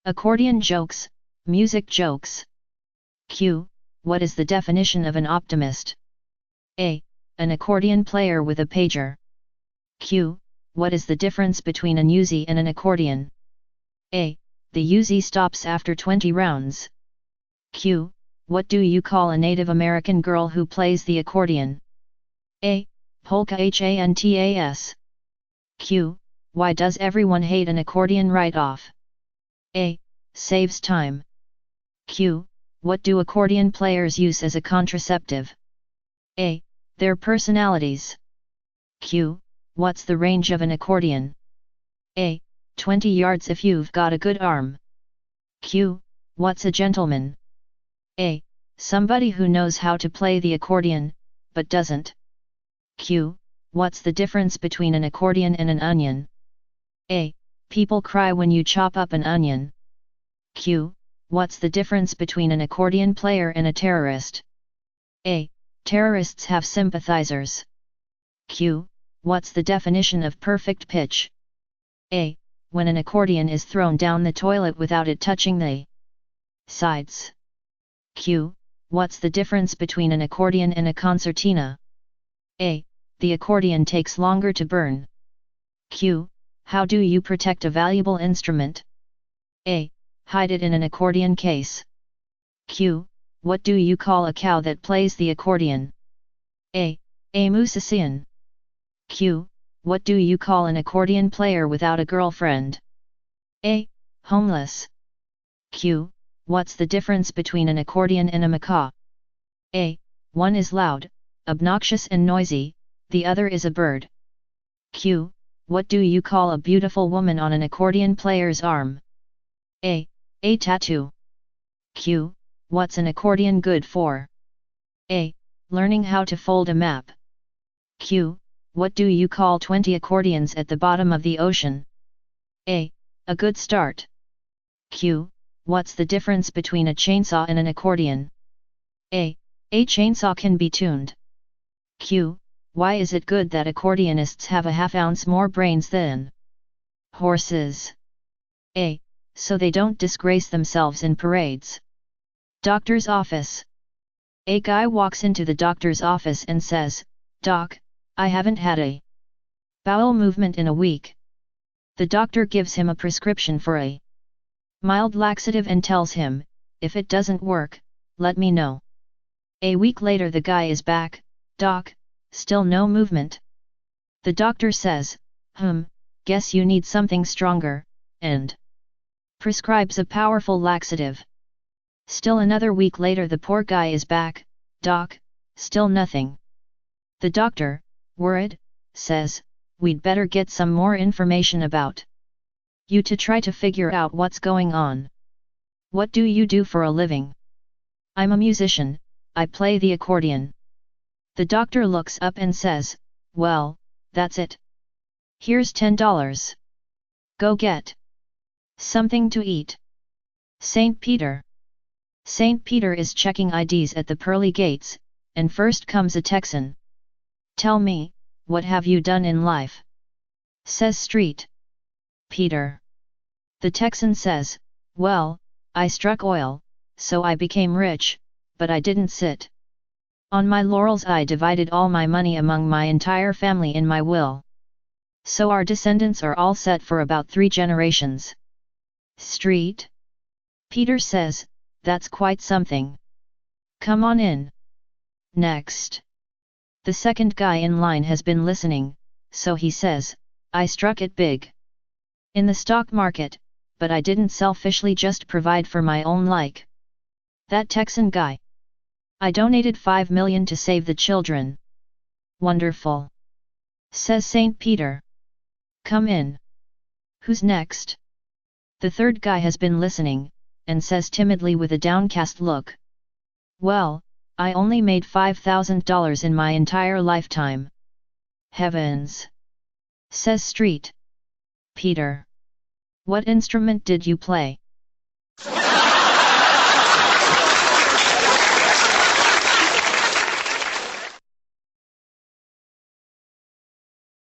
Accordion jokes, music jokes. Q. What is the definition of an optimist? A. An accordion player with a pager. Q. What is the difference between an Uzi and an accordion? A. The Uzi stops after 20 rounds. Q. What do you call a Native American girl who plays the accordion? A. Polka chantas. Q. Why does everyone hate an accordion right off? A. Saves time. Q. What do accordion players use as a contraceptive? A. Their personalities. Q. What's the range of an accordion? A. 20 yards if you've got a good arm. Q. What's a gentleman? A. Somebody who knows how to play the accordion, but doesn't. Q. What's the difference between an accordion and an onion? A. People cry when you chop up an onion. Q. What's the difference between an accordion player and a terrorist? A. Terrorists have sympathizers. Q. What's the definition of perfect pitch? A. When an accordion is thrown down the toilet without it touching the sides. Q. What's the difference between an accordion and a concertina? A. The accordion takes longer to burn. Q. How do you protect a valuable instrument? A. Hide it in an accordion case. Q. What do you call a cow that plays the accordion? A. Musician. Q. What do you call an accordion player without a girlfriend? A. Homeless. Q. What's the difference between an accordion and a macaw? A. One is loud, obnoxious and noisy, the other is a bird. Q. What do you call a beautiful woman on an accordion player's arm? A. A tattoo. Q. What's an accordion good for? A. Learning how to fold a map. Q. What do you call 20 accordions at the bottom of the ocean? A. A good start. Q. What's the difference between a chainsaw and an accordion? A. A chainsaw can be tuned. Q. Why is it good that accordionists have a half-ounce more brains than horses? A. So they don't disgrace themselves in parades. Doctor's office. A guy walks into the doctor's office and says, "Doc, I haven't had a bowel movement in a week." The doctor gives him a prescription for a mild laxative and tells him, "If it doesn't work, let me know." A week later the guy is back, "Doc, still no movement." The doctor says, "Guess you need something stronger," and prescribes a powerful laxative. Still another week later the poor guy is back, "Doc, still nothing." The doctor, worried, says, "We'd better get some more information about you to try to figure out what's going on. What do you do for a living?" "I'm a musician, I play the accordion." The doctor looks up and says, "Well, that's it. Here's $10. Go get something to eat." St. Peter. St. Peter is checking IDs at the pearly gates, and first comes a Texan. "Tell me, what have you done in life?" says St. Peter. The Texan says, "Well, I struck oil, so I became rich, but I didn't sit on my laurels. I divided all my money among my entire family in my will. So our descendants are all set for about 3 generations." St. Peter says, "That's quite something. Come on in." Next. The second guy in line has been listening, so he says, "I struck it big in the stock market, but I didn't selfishly just provide for my own like that Texan guy. I donated 5 million to save the children." "Wonderful," says St. Peter. "Come in. Who's next?" The third guy has been listening, and says timidly with a downcast look, "Well, I only made $5,000 in my entire lifetime." "Heavens," says St. Peter. "What instrument did you play?"